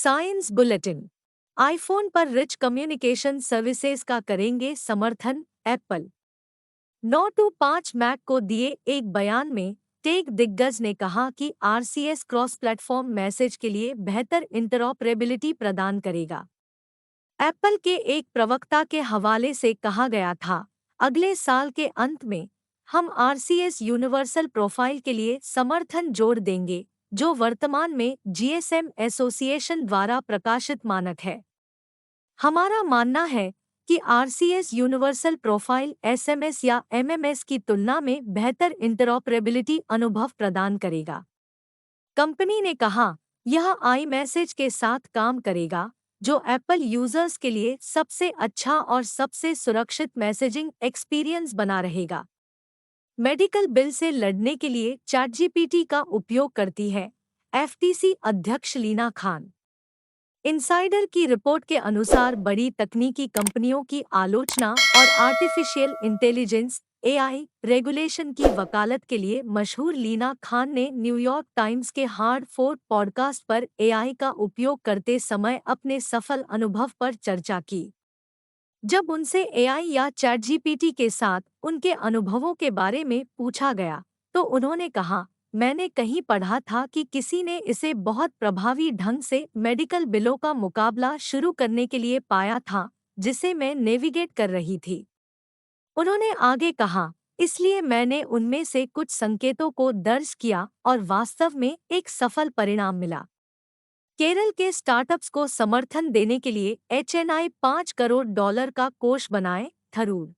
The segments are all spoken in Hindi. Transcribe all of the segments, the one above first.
Science bulletin. आईफोन पर रिच कम्युनिकेशन सर्विसेज का करेंगे समर्थन एप्पल। 9 to 5 मैक को दिए एक बयान में टेक दिग्गज ने कहा कि आरसीएस क्रॉस प्लेटफॉर्म मैसेज के लिए बेहतर इंटरऑपरेबिलिटी प्रदान करेगा। एप्पल के एक प्रवक्ता के हवाले से कहा गया था, अगले साल के अंत में हम आरसीएस यूनिवर्सल प्रोफाइल के लिए समर्थन जोड़ देंगे, जो वर्तमान में जीएसएम एसोसिएशन द्वारा प्रकाशित मानक है। हमारा मानना है कि आरसीएस यूनिवर्सल प्रोफाइल एसएमएस या एमएमएस की तुलना में बेहतर इंटरऑपरेबिलिटी अनुभव प्रदान करेगा। कंपनी ने कहा, यह आई मैसेज के साथ काम करेगा, जो एप्पल यूजर्स के लिए सबसे अच्छा और सबसे सुरक्षित मैसेजिंग एक्सपीरियंस बना रहेगा। मेडिकल बिल से लड़ने के लिए चैटजीपीटी का उपयोग करती है, एफटीसी अध्यक्ष लीना खान। इनसाइडर की रिपोर्ट के अनुसार बड़ी तकनीकी कंपनियों की आलोचना और आर्टिफिशियल इंटेलिजेंस एआई रेगुलेशन की वकालत के लिए मशहूर लीना खान ने न्यूयॉर्क टाइम्स के हार्ड फोर्क पॉडकास्ट पर एआई का उपयोग करते समय अपने सफल अनुभव पर चर्चा की। जब उनसे एआई या चैटजीपीटी के साथ उनके अनुभवों के बारे में पूछा गया, तो उन्होंने कहा, मैंने कहीं पढ़ा था कि किसी ने इसे बहुत प्रभावी ढंग से मेडिकल बिलों का मुकाबला शुरू करने के लिए पाया था, जिसे मैं नेविगेट कर रही थी। उन्होंने आगे कहा, इसलिए मैंने उनमें से कुछ संकेतों को दर्ज किया और वास्तव में एक सफल परिणाम मिला। केरल के स्टार्टअप्स को समर्थन देने के लिए एचएनआई $5 करोड़ का कोष बनाए, थरूर।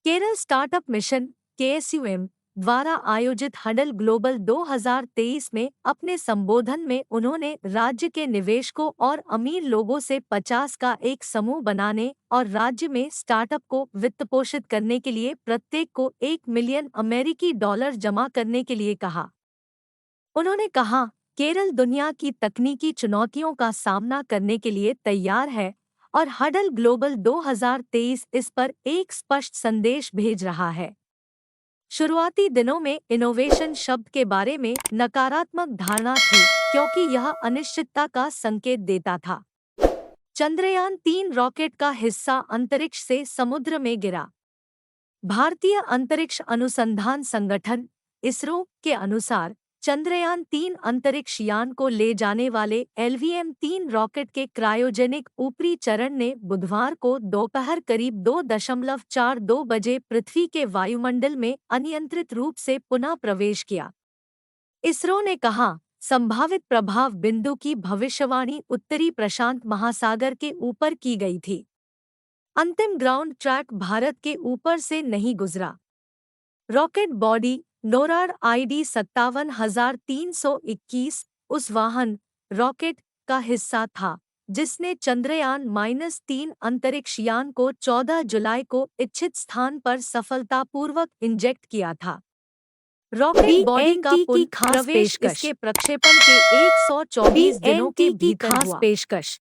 केरल स्टार्टअप मिशन केएसयूएम द्वारा आयोजित हडल ग्लोबल 2023 में अपने संबोधन में उन्होंने राज्य के निवेशकों और अमीर लोगों से 50 का एक समूह बनाने और राज्य में स्टार्टअप को वित्तपोषित करने के लिए प्रत्येक को $1 मिलियन जमा करने के लिए कहा। उन्होंने कहा, केरल दुनिया की तकनीकी चुनौतियों का सामना करने के लिए तैयार है और हडल ग्लोबल 2023 इस पर एक स्पष्ट संदेश भेज रहा है। शुरुआती दिनों में इनोवेशन शब्द के बारे में नकारात्मक धारणा थी, क्योंकि यह अनिश्चितता का संकेत देता था। चंद्रयान-3 रॉकेट का हिस्सा अंतरिक्ष से समुद्र में गिरा। भारतीय अंतरिक्ष अनुसंधान संगठन इसरो के अनुसार चंद्रयान-3 अंतरिक्ष यान को ले जाने वाले LVM-3 रॉकेट के क्रायोजेनिक ऊपरी चरण ने बुधवार को दोपहर करीब 2:42 बजे पृथ्वी के वायुमंडल में अनियंत्रित रूप से पुनः प्रवेश किया। इसरो ने कहा, संभावित प्रभाव बिंदु की भविष्यवाणी उत्तरी प्रशांत महासागर के ऊपर की गई थी। अंतिम ग्राउंड ट्रैक भारत के ऊपर से नहीं गुजरा। रॉकेट बॉडी नोराड ID 57,321 उस वाहन रॉकेट का हिस्सा था, जिसने चंद्रयान-3 अंतरिक्ष यान को 14 जुलाई को इच्छित स्थान पर सफलतापूर्वक इंजेक्ट किया था। रॉकेट बॉडी का पुनः प्रवेश इसके प्रक्षेपण के 124 दिनों के भीतर हुआ। पेशकश